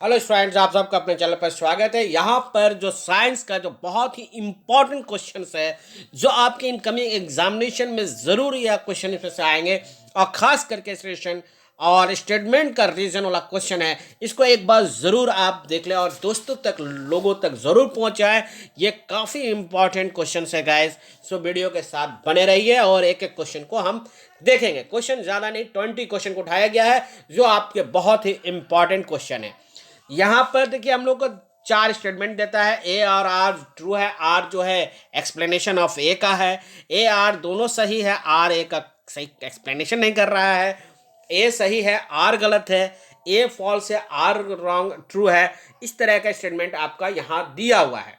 Hello students, आप सबका अपने चैनल पर स्वागत है। यहाँ पर जो साइंस का जो बहुत ही इम्पोर्टेंट क्वेश्चंस है जो आपके इनकमिंग एग्जामिनेशन में ज़रूर यह क्वेश्चन इसमें से आएंगे और ख़ास करके स्टेशन और स्टेटमेंट का रीजन वाला क्वेश्चन है, इसको एक बार ज़रूर आप देख लें और दोस्तों तक, लोगों तक ज़रूर पहुँचाएँ। ये काफ़ी इम्पॉर्टेंट क्वेश्चन है गाइस, सो वीडियो के साथ बने रहिए और एक एक क्वेश्चन को हम देखेंगे। क्वेश्चन ज़्यादा नहीं, 20 क्वेश्चन को उठाया गया है जो आपके बहुत ही इम्पॉर्टेंट क्वेश्चन है। यहाँ पर देखिए हम लोग को 4 स्टेटमेंट देता है, ए और आर ट्रू है, आर जो है एक्सप्लेनेशन ऑफ ए का है, ए आर दोनों सही है, आर ए का सही एक्सप्लेनेशन नहीं कर रहा है, ए सही है आर गलत है, ए फॉल्स है आर रॉन्ग ट्रू है। इस तरह का स्टेटमेंट आपका यहाँ दिया हुआ है।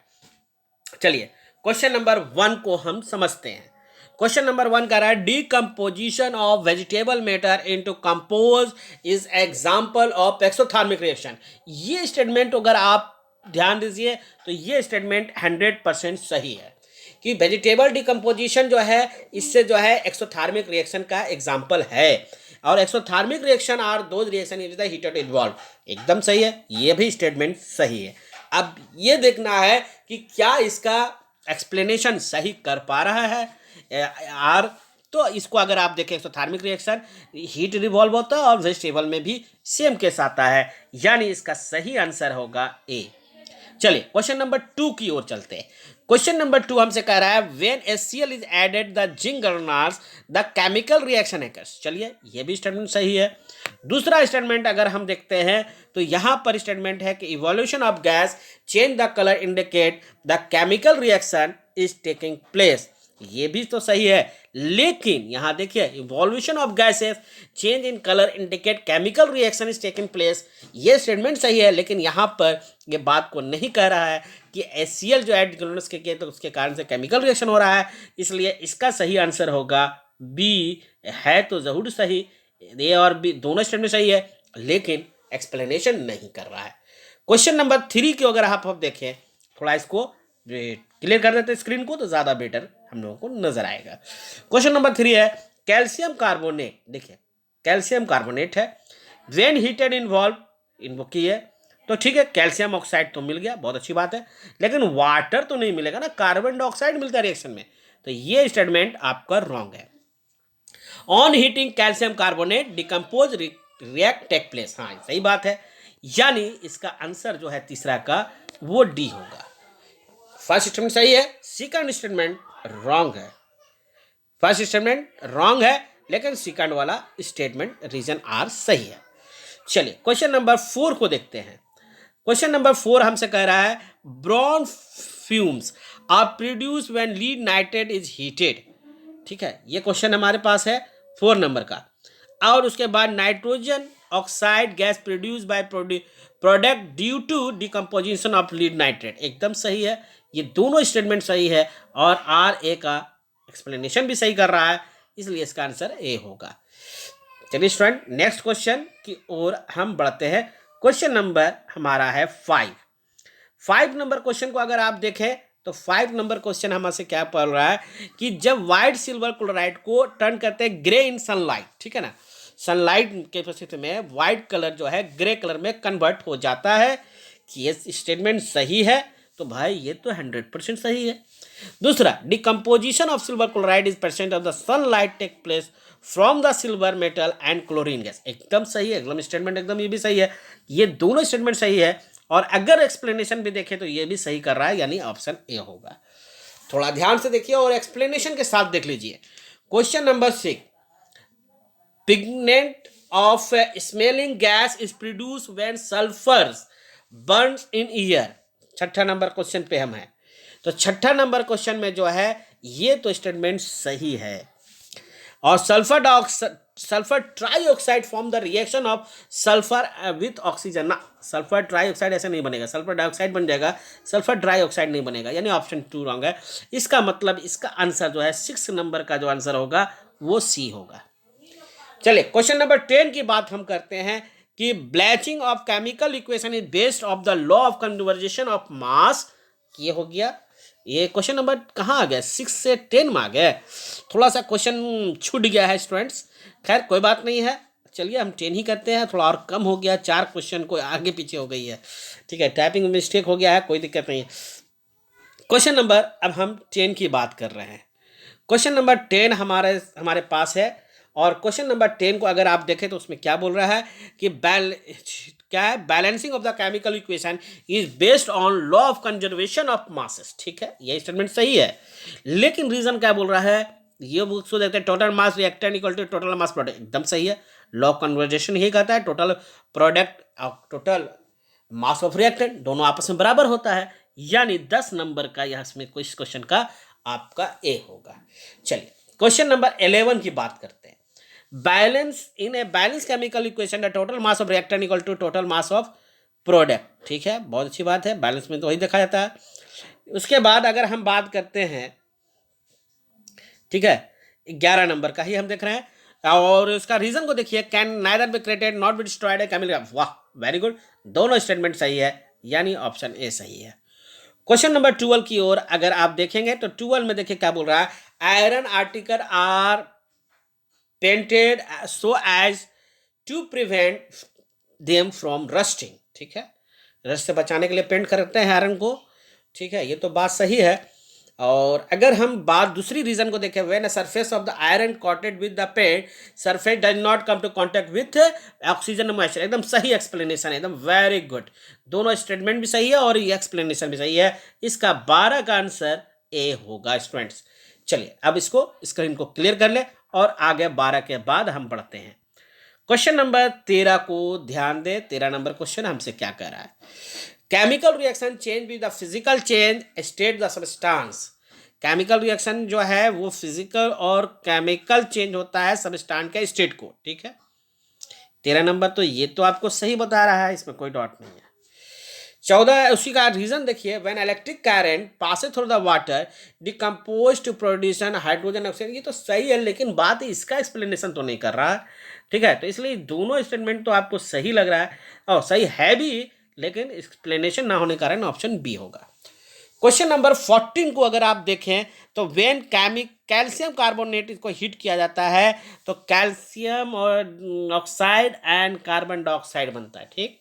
चलिए क्वेश्चन नंबर 1 को हम समझते हैं। क्वेश्चन नंबर 1 कह रहा है decomposition of vegetable matter into compose is example of exothermic reaction. ये स्टेटमेंट अगर आप ध्यान दीजिए तो ये स्टेटमेंट 100% सही है कि वेजिटेबल डिकम्पोजिशन जो है इससे जो है एक्सोथर्मिक रिएक्शन का एग्जाम्पल है। और exothermic reaction are those reaction is the heated involve, एकदम सही है, ये भी स्टेटमेंट सही है। अब ये देखना है कि क्या इसका एक्सप्लेनेशन सही कर पा रहा है आर। तो इसको अगर आप देखें एक्सोथर्मिक रिएक्शन हीट रिवॉल्व होता है और वेजिटेबल में भी सेम केस आता है, यानी इसका सही आंसर होगा ए। चलिए क्वेश्चन नंबर 2 की ओर चलते हैं। क्वेश्चन नंबर 2 हमसे कह रहा है when HCl is added the zinc granules the chemical reaction occurs। चलिए ये भी स्टेटमेंट सही है। दूसरा स्टेटमेंट अगर हम देखते हैं तो यहाँ पर स्टेटमेंट है कि evolution of gas change the colour indicate the chemical reaction is taking place. ये भी तो सही है, लेकिन यहाँ देखिए evolution of gases change in colour indicate chemical reaction is taking place, ये स्टेटमेंट सही है, लेकिन यहाँ पर ये बात को नहीं कह रहा है कि HCl जो एड ग्रेन्यूल्स के किए तो उसके कारण से केमिकल रिएक्शन हो रहा है। इसलिए इसका सही आंसर होगा बी। है तो जरूर सही, ए और बी दोनों स्टेटमेंट सही है, लेकिन एक्सप्लेनेशन नहीं कर रहा है। क्वेश्चन नंबर 3 की अगर आप देखें, थोड़ा इसको क्लियर कर देते स्क्रीन को तो ज़्यादा बेटर हम लोगों को नजर आएगा। क्वेश्चन नंबर 3 है कैल्शियम कार्बोनेट। देखिए कैल्शियम कार्बोनेट है, व्हेन हीटेड इन्वॉल्व की है तो ठीक है, कैल्शियम ऑक्साइड तो मिल गया, बहुत अच्छी बात है, लेकिन वाटर तो नहीं मिलेगा ना, कार्बन डाइऑक्साइड मिलता है रिएक्शन में, तो ये स्टेटमेंट आपका रॉन्ग है। On heating calcium carbonate decompose react take place, हाँ सही बात है, यानी इसका आंसर जो है तीसरा का वो डी होगा। फर्स्ट स्टेटमेंट सही है, सेकंड स्टेटमेंट रॉन्ग है। फर्स्ट स्टेटमेंट रॉन्ग है, लेकिन सेकंड वाला स्टेटमेंट रीजन आर सही है। चलिए क्वेश्चन नंबर 4 को देखते हैं। क्वेश्चन नंबर 4 हमसे कह रहा है brown fumes are produce when lead nitrate is heated. ठीक है, ये क्वेश्चन हमारे पास है 4 नंबर का। और उसके बाद nitrogen oxide gas produce by product due to decomposition of lead nitrate, एकदम सही है, ये दोनों स्टेटमेंट सही है और आर ए का एक्सप्लेनेशन भी सही कर रहा है, इसलिए इसका आंसर ए होगा। चलिए स्टूडेंट नेक्स्ट क्वेश्चन की ओर हम बढ़ते हैं। क्वेश्चन नंबर हमारा है 5 नंबर क्वेश्चन को अगर आप देखें तो 5 नंबर क्वेश्चन हमसे क्या पढ़ रहा है कि जब व्हाइट सिल्वर क्लोराइड को टर्न करते हैं ग्रे इन सनलाइट, ठीक है ना, सनलाइट के उपस्थिति में व्हाइट कलर जो है ग्रे कलर में कन्वर्ट हो जाता है, कि ये स्टेटमेंट सही है, तो भाई ये तो 100% सही है। दूसरा decomposition of silver chloride is percent of the sunlight take place from the silver metal and chlorine gas, एकदम सही है, एकदम स्टेटमेंट एकदम ये भी सही है, ये दोनों स्टेटमेंट सही है। और अगर एक्सप्लेनेशन भी देखें तो ये भी सही कर रहा है, यानी ऑप्शन ए होगा। थोड़ा ध्यान से देखिए और एक्सप्लेनेशन के साथ देख लीजिए। Question number 6 pigment of smelling gas is produce when sulphur Burns in air. छठा नंबर क्वेश्चन पे हम हैं, तो छठा नंबर क्वेश्चन में जो है ये तो स्टेटमेंट सही है। और sulphur trioxide form the reaction of sulphur with oxygen ना, सल्फर ट्राईऑक्साइड ऐसे नहीं बनेगा, सल्फर डाइऑक्साइड बन जाएगा, सल्फर ट्राईऑक्साइड नहीं बनेगा, यानी ऑप्शन 2 रॉन्ग है। इसका मतलब इसका आंसर जो है 6 नंबर का जो आंसर होगा वो सी होगा। चलिए क्वेश्चन नंबर 10 की बात हम करते हैं कि balancing of chemical equation is based of the law of conservation of mass, ये हो गया। ये क्वेश्चन नंबर कहाँ आ गया, 6 से 10 में आ गया, थोड़ा सा क्वेश्चन छूट गया है स्टूडेंट्स, खैर कोई बात नहीं है, चलिए हम 10 ही करते हैं, थोड़ा और कम हो गया, 4 क्वेश्चन को आगे पीछे हो गई है, ठीक है, टाइपिंग मिस्टेक हो गया है, कोई दिक्कत नहीं है। क्वेश्चन नंबर, अब हम 10 की बात कर रहे हैं। क्वेश्चन नंबर 10 हमारे पास है, और क्वेश्चन नंबर 10 को अगर आप देखें तो उसमें क्या बोल रहा है कि क्या है, balancing of the chemical equation is based on law of conservation of masses. ठीक है, ये स्टेटमेंट सही है, लेकिन रीजन क्या बोल रहा है, ये बुक्स को देखते हैं, total mass reactant equal to total mass product, एकदम सही है। लॉ ऑफ कन्वर्जेशन यही कहता है, टोटल प्रोडक्ट और टोटल मास ऑफ रिएक्टेंट दोनों आपस में बराबर होता है, यानी 10 नंबर का यह इसमें इस क्वेश्चन का आपका ए होगा। चलिए क्वेश्चन नंबर 11 की बात करते हैं। Balance in a balance chemical equation the total mass of reactant equal to total mass of product. ठीक है, बहुत अच्छी बात है, बैलेंस में तो वही देखा जाता है। उसके बाद अगर हम बात करते हैं, ठीक है, 11 नंबर का ही हम देख रहे हैं, और उसका रीजन को देखिए, can neither be created not be destroyed a chemical. वाह, वेरी गुड, दोनों स्टेटमेंट सही है, यानी ऑप्शन ए सही है। क्वेश्चन नंबर 12 की ओर अगर आप देखेंगे तो 12 में देखिए क्या बोल रहा है, iron article are painted so as to prevent them from rusting. ठीक है, रस्ट से बचाने के लिए पेंट करते हैं आयरन को। ठीक है, ये तो बात सही है। और अगर हम बात दूसरी रीजन को देखें, when a surface of the iron coated with the paint surface does not come to contact with oxygen moisture, एकदम सही एक्सप्लेनेशन है, एकदम वेरी गुड, दोनों स्टेटमेंट भी सही है और ये एक्सप्लेनेशन भी सही है। इसका 12 का आंसर ए होगा स्टूडेंट्स। चलिए अब इसको स्क्रीन को क्लियर कर ले और आगे 12 के बाद हम बढ़ते हैं। क्वेश्चन नंबर 13 को ध्यान दे, 13 नंबर क्वेश्चन हमसे क्या कह रहा है, chemical reaction change with the physical change state the substance. Chemical reaction जो है वो फिजिकल और केमिकल चेंज होता है सब्सटेंस के स्टेट को। ठीक है, 13 नंबर तो ये तो आपको सही बता रहा है, इसमें कोई डाउट नहीं है। 14 उसी का रीजन देखिए, when electric current passes through the water decompose to produce hydrogen oxide, ये तो सही है, लेकिन बात इसका एक्सप्लेनेशन तो नहीं कर रहा है। ठीक है, तो इसलिए दोनों स्टेटमेंट तो आपको सही लग रहा है और सही है भी, लेकिन एक्सप्लेनेशन ना होने के कारण ऑप्शन बी होगा। क्वेश्चन नंबर 14 को अगर आप देखें तो व्हेन कैल्शियम कार्बोनेट इसको हीट किया जाता है तो कैल्शियम और ऑक्साइड एंड कार्बन डाइऑक्साइड बनता है। ठीक,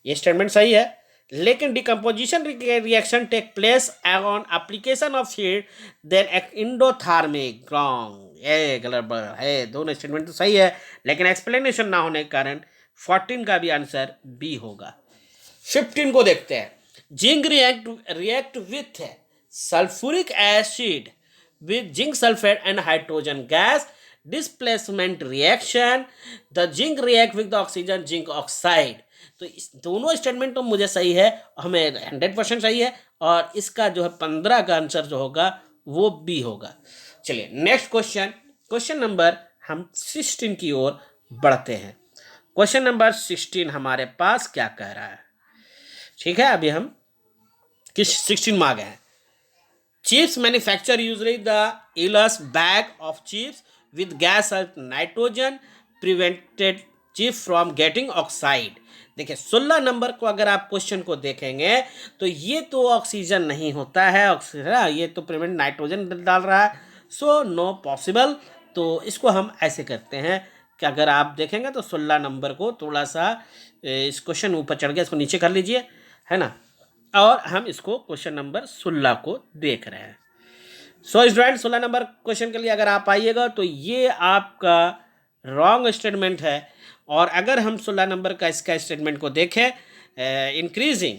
ये स्टेटमेंट सही है, लेकिन decomposition reaction take place on application of heat then endothermic, wrong, ये गलत है। दोनों स्टेटमेंट तो सही है, लेकिन एक्सप्लेनेशन ना होने के कारण 14 का भी आंसर बी होगा। 15 को देखते हैं, zinc react with sulfuric acid with zinc sulfate and hydrogen gas displacement reaction, the zinc react with the oxygen zinc oxide। तो इस दोनों स्टेटमेंट तो मुझे सही है, हमें 100% सही है, और इसका जो है 15 का आंसर जो होगा वो बी होगा। चलिए नेक्स्ट क्वेश्चन, क्वेश्चन नंबर हम 16 की ओर बढ़ते हैं। क्वेश्चन नंबर 16 हमारे पास क्या कह रहा है, ठीक है, अभी हम किस 16 में आ गए हैं। Chips manufacture usually the ills bag of chips with gas और nitrogen prevented chip from getting oxide. देखिए 16 नंबर को अगर आप क्वेश्चन को देखेंगे तो ये तो ऑक्सीजन नहीं होता है, ऑक्सीजन ये तो प्रिवेंट नाइट्रोजन डाल रहा है, सो नो पॉसिबल। तो इसको हम ऐसे करते हैं कि अगर आप देखेंगे तो 16 नंबर को थोड़ा सा इस क्वेश्चन ऊपर चढ़ गया, इसको नीचे कर लीजिए, है ना, और हम इसको क्वेश्चन नंबर 16 को देख रहे हैं। सो स्टूडेंट 16 नंबर क्वेश्चन के लिए अगर आप आइएगा तो ये आपका रॉन्ग स्टेटमेंट है, और अगर हम 16 नंबर का इसका स्टेटमेंट को देखें, इंक्रीजिंग,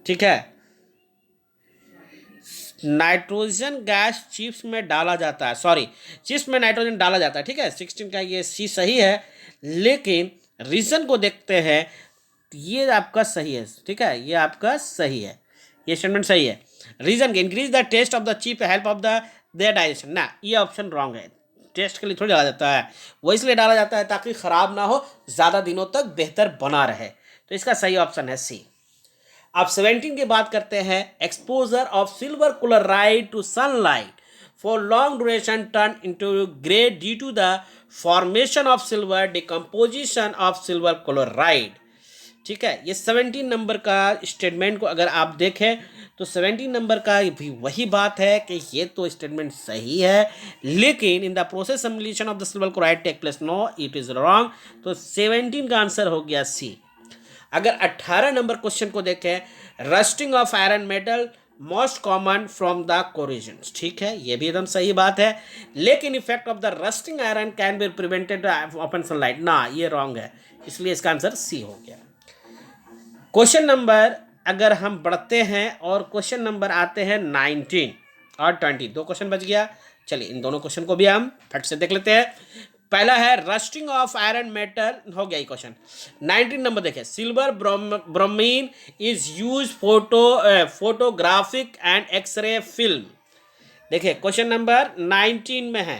ठीक है, नाइट्रोजन गैस चिप्स में डाला जाता है, सॉरी चिप्स में नाइट्रोजन डाला जाता है। ठीक है, 16 का ये सी सही है, लेकिन रीजन को देखते हैं, ये आपका सही है। ठीक है, ये आपका सही है, ये स्टेटमेंट सही है। Reason increase the taste of the chip help of the there digestion, ना, ये ऑप्शन रॉन्ग है। टेस्ट के लिए थोड़ी डाला जाता है, वो इसलिए डाला जाता है ताकि खराब ना हो, ज़्यादा दिनों तक बेहतर बना रहे। तो इसका सही ऑप्शन है सी। अब 17 की बात करते हैं, exposure of silver chloride to sunlight for long duration turn into grey due to the formation of silver decomposition of silver chloride. ठीक है, ये 17 नंबर का स्टेटमेंट को अगर आप देखें तो 17 नंबर का भी वही बात है कि ये तो स्टेटमेंट सही है, लेकिन in the process simulation of the silver chloride take place, no it is wrong. तो 17 का आंसर हो गया सी। अगर 18 नंबर क्वेश्चन को देखें, rusting of iron metal most common from the corrosions, ठीक है, ये भी एकदम सही बात है, लेकिन effect of the rusting iron can be prevented open sunlight, ना ये रॉन्ग है, इसलिए इसका आंसर सी हो गया। क्वेश्चन नंबर अगर हम बढ़ते हैं और क्वेश्चन नंबर आते हैं 19 और 20, दो क्वेश्चन बच गया। चलिए इन दोनों क्वेश्चन को भी हम फट से देख लेते हैं। पहला है रस्टिंग ऑफ आयरन मेटल, हो गया ये क्वेश्चन। 19 नंबर देखें, silver bromine is use photographic and x-ray film. देखिए क्वेश्चन नंबर 19 में है,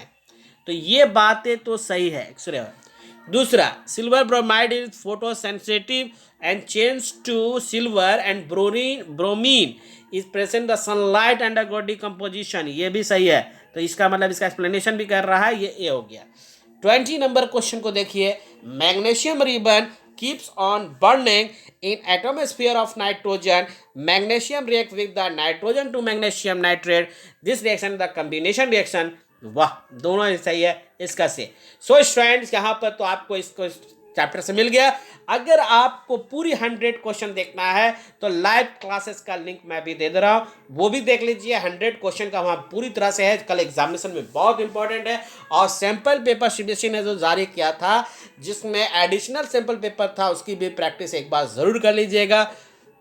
तो ये बातें तो सही है, एक्सरे। दूसरा, silver bromide is photo sensitive and change to silver and bromine is present the sunlight undergo decomposition, ये भी सही है, तो इसका मतलब इसका एक्सप्लेनेशन भी कर रहा है, ये ए हो गया। 20 नंबर क्वेश्चन को देखिए, magnesium ribbon keeps on burning in atmosphere of nitrogen, magnesium react with the nitrogen to magnesium nitrate, this reaction the combination reaction, वाह दोनों ही सही है इसका से। सो स्टूडेंट्स यहाँ पर तो आपको इसको चैप्टर से मिल गया। अगर आपको पूरी 100 क्वेश्चन देखना है तो लाइव क्लासेस का लिंक मैं भी दे रहा हूँ, वो भी देख लीजिए। 100 क्वेश्चन का वहाँ पूरी तरह से है, कल एग्जामिनेशन में बहुत इंपॉर्टेंट है। और सैम्पल पेपर सीबीएसई ने जो जारी किया था, जिसमें एडिशनल सैम्पल पेपर था, उसकी भी प्रैक्टिस एक बार ज़रूर कर लीजिएगा।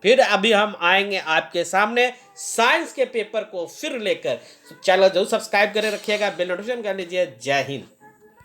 फिर अभी हम आएंगे आपके सामने साइंस के पेपर को फिर लेकर, चैनल जरूर सब्सक्राइब करके रखिएगा, बेल नोटिफिकेशन कर लीजिए। जय हिंद।